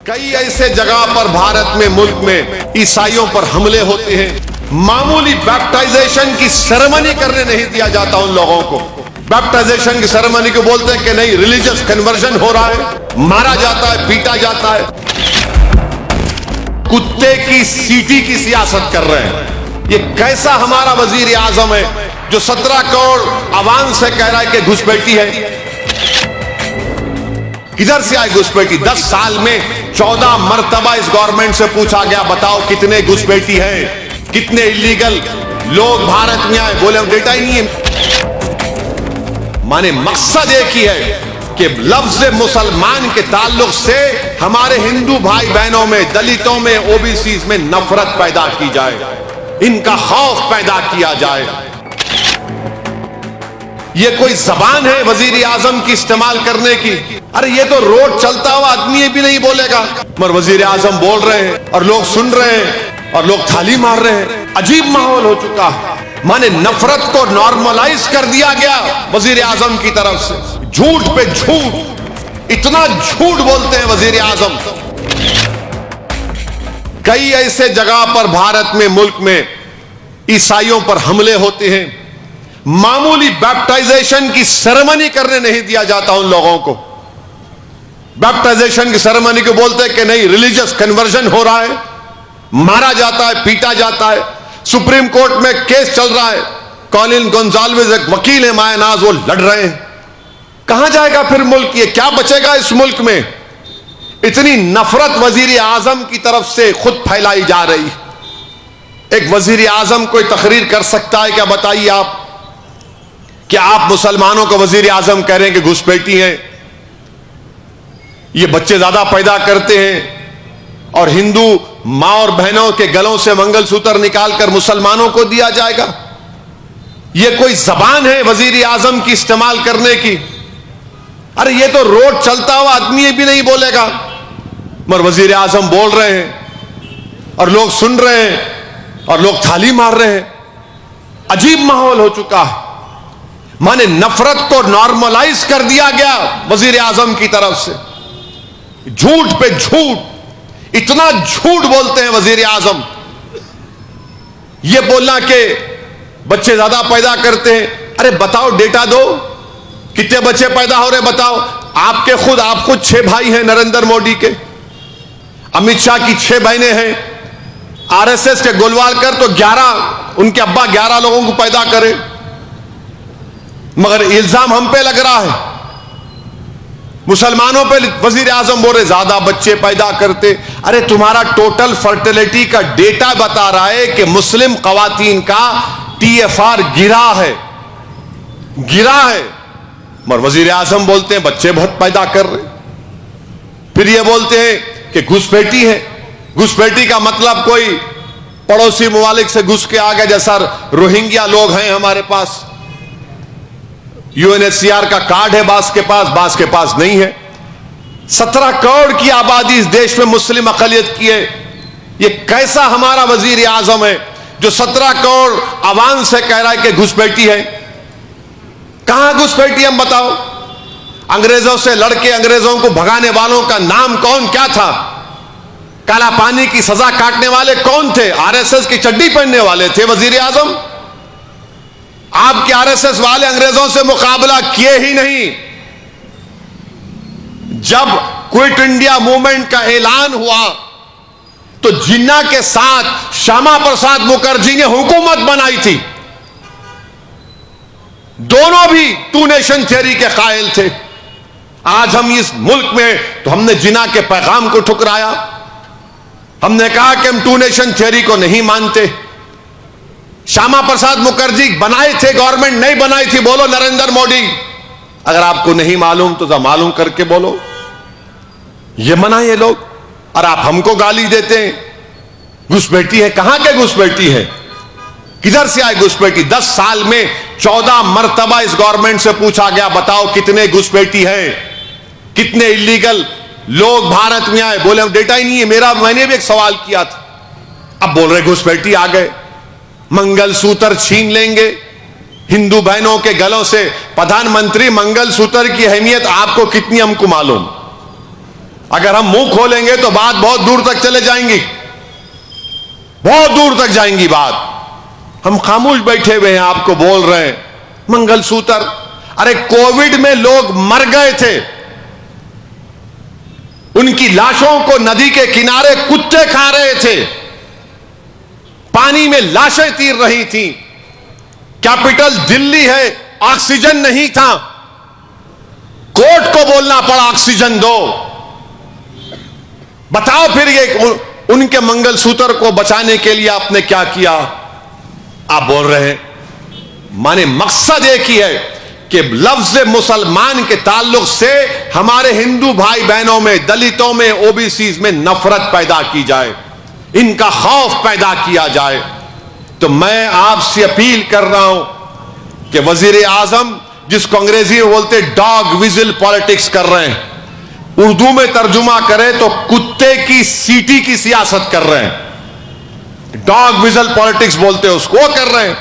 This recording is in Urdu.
کئی ایسے جگہ پر بھارت میں ملک میں عیسائیوں پر حملے ہوتے ہیں. معمولی بیپٹائزیشن کی سیریمنی کرنے نہیں دیا جاتا ان لوگوں کو. بیپٹائزیشن کی سیریمنی کو بولتے ہیں کہ نہیں, ریلیجس کنورژن ہو رہا ہے, مارا جاتا ہے, پیٹا جاتا ہے. کتے کی سیٹی کی سیاست کر رہے ہیں. یہ کیسا ہمارا وزیر اعظم ہے جو 17 کروڑ عوام سے کہہ رہا ہے کہ گھسپیٹی ہے. کدھر سے آئی گھسپیٹی؟ 10 سال میں 14 مرتبہ اس گورنمنٹ سے پوچھا گیا بتاؤ کتنے گھسپیٹی ہیں, کتنے اللیگل لوگ بھارت میں آئے. بولے ڈیٹا ہی نہیں ہے. مانے مقصد ایک ہی ہے کہ لفظ مسلمان کے تعلق سے ہمارے ہندو بھائی بہنوں میں, دلتوں میں, او بی سیز میں نفرت پیدا کی جائے, ان کا خوف پیدا کیا جائے. یہ کوئی زبان ہے وزیر اعظم کی استعمال کرنے کی؟ ارے یہ تو روڈ چلتا ہوا آدمی بھی نہیں بولے گا, مگر وزیر اعظم بول رہے ہیں اور لوگ سن رہے ہیں اور لوگ تھالی مار رہے ہیں. عجیب ماحول ہو چکا ہے. مانے نفرت کو نارملائز کر دیا گیا وزیر اعظم کی طرف سے. جھوٹ پہ جھوٹ, اتنا جھوٹ بولتے ہیں وزیر اعظم. کئی ایسے جگہ پر بھارت میں ملک میں عیسائیوں پر حملے ہوتے ہیں. معمولی بیپٹائزیشن کی سیریمنی کرنے نہیں دیا جاتا ان لوگوں کو. بیپٹائزیشن کی سیریمنی کو بولتے ہیں کہ نہیں, ریلیجس کنورژن ہو رہا ہے, مارا جاتا ہے, پیٹا جاتا ہے. سپریم کورٹ میں کیس چل رہا ہے, کولن گونزالویز ایک وکیل ہے مائع ناز, وہ لڑ رہے ہیں. کہاں جائے گا پھر ملک؟ یہ کیا بچے گا اس ملک میں؟ اتنی نفرت وزیر اعظم کی طرف سے خود پھیلائی جا رہی. ایک وزیر اعظم کوئی تقریر کر سکتا ہے کیا؟ بتائیے آپ. کیا آپ مسلمانوں کو وزیر اعظم کہہ رہے ہیں کہ گھسپیٹی ہیں, یہ بچے زیادہ پیدا کرتے ہیں, اور ہندو ماں اور بہنوں کے گلوں سے منگل سوتر نکال کر مسلمانوں کو دیا جائے گا؟ یہ کوئی زبان ہے وزیر اعظم کی استعمال کرنے کی؟ ارے یہ تو روڈ چلتا ہوا آدمی بھی نہیں بولے گا, مگر وزیر اعظم بول رہے ہیں اور لوگ سن رہے ہیں اور لوگ تھالی مار رہے ہیں. عجیب ماحول ہو چکا ہے. مانے نفرت کو نارملائز کر دیا گیا وزیر اعظم کی طرف سے. جھوٹ پہ جھوٹ, اتنا جھوٹ بولتے ہیں وزیر اعظم. یہ بولنا کہ بچے زیادہ پیدا کرتے ہیں. ارے بتاؤ, ڈیٹا دو, کتنے بچے پیدا ہو رہے بتاؤ. آپ خود 6 بھائی ہیں نریندر مودی کے, امت شاہ کی 6 بہنیں ہیں, آر ایس ایس کے گولوالکر تو 11, ان کے ابا 11 لوگوں کو پیدا کرے. مگر الزام ہم پہ لگ رہا ہے, مسلمانوں پہ وزیر اعظم بول رہے زیادہ بچے پیدا کرتے. ارے تمہارا ٹوٹل فرٹیلیٹی کا ڈیٹا بتا رہا ہے کہ مسلم خواتین کا TFR گرا ہے. مگر وزیر اعظم بولتے ہیں بچے بہت پیدا کر رہے. پھر یہ بولتے ہیں کہ گھسپیٹی ہے. گھسپیٹی کا مطلب کوئی پڑوسی ممالک سے گھس کے آ گیا, جیسا روہنگیا لوگ ہیں ہمارے پاس. UNHCR کا کارڈ ہے بعض کے پاس نہیں ہے. 17 کروڑ کی آبادی اس دیش میں مسلم اقلیت کی ہے. یہ کیسا ہمارا وزیر اعظم ہے جو 17 کروڑ عوام سے کہہ رہا ہے کہ گھسپیٹی ہے؟ کہاں گھسپیٹی؟ ہم بتاؤ. انگریزوں سے لڑ کے انگریزوں کو بھگانے والوں کا نام کیا تھا؟ کالا پانی کی سزا کاٹنے والے کون تھے؟ RSS کی چڈی پہننے والے تھے وزیر اعظم. آپ کے RSS والے انگریزوں سے مقابلہ کیے ہی نہیں. جب کوئٹ انڈیا موومنٹ کا اعلان ہوا تو جناح کے ساتھ شیاما پرساد مکھرجی نے حکومت بنائی تھی. دونوں بھی 2 نیشن تھیوری کے قائل تھے. آج ہم اس ملک میں تو ہم نے جناح کے پیغام کو ٹھکرایا. ہم نے کہا کہ ہم 2 نیشن تھیوری کو نہیں مانتے. شیاما پرساد مکھرجی بنائے تھے, گورنمنٹ نہیں بنائی تھی. بولو نریندر مودی, اگر آپ کو نہیں معلوم تو معلوم کر کے بولو. یہ منع یہ لوگ, اور آپ ہم کو گالی دیتے ہیں. گھسپیٹی ہے, کہاں کے گھسپیٹی ہے؟ کدھر سے آئی گھسپیٹی؟ 10 سال میں 14 مرتبہ اس گورنمنٹ سے پوچھا گیا بتاؤ کتنے گھسپیٹی ہیں, کتنے اللیگل لوگ بھارت میں آئے. بولے ڈیٹا ہی نہیں ہے. میں نے بھی ایک سوال کیا تھا, اب بول رہے گھسپیٹی آ گئے. منگل سوتر چھین لیں گے ہندو بہنوں کے گلوں سے. پردھان منتری, منگل سوتر کی اہمیت آپ کو کتنی, ہم کو معلوم. اگر ہم منہ کھولیں گے تو بات بہت دور تک چلے جائیں گی, بہت دور تک جائیں گی بات. ہم خاموش بیٹھے ہوئے ہیں, آپ کو بول رہے ہیں منگل سوتر. ارے کووڈ میں لوگ مر گئے تھے, ان کی لاشوں کو ندی کے کنارے کتے کھا رہے تھے, پانی میں لاشیں تیر رہی تھیں. کیپٹل دلی ہے, آکسیجن نہیں تھا, کورٹ کو بولنا پڑا آکسیجن دو. بتاؤ پھر یہ ان کے منگل سوتر کو بچانے کے لیے آپ نے کیا کیا؟ آپ بول رہے ہیں. مانے مقصد ایک ہی ہے کہ لفظ مسلمان کے تعلق سے ہمارے ہندو بھائی بہنوں میں, دلتوں میں, او بی سیز میں نفرت پیدا کی جائے, ان کا خوف پیدا کیا جائے. تو میں آپ سے اپیل کر رہا ہوں کہ وزیر اعظم, جس کو انگریزی میں بولتے ڈاگ وزل پالیٹکس کر رہے ہیں, اردو میں ترجمہ کرے تو کتے کی سیٹی کی سیاست کر رہے ہیں. ڈاگ وزل پالیٹکس بولتے ہیں اس کو, وہ کر رہے ہیں.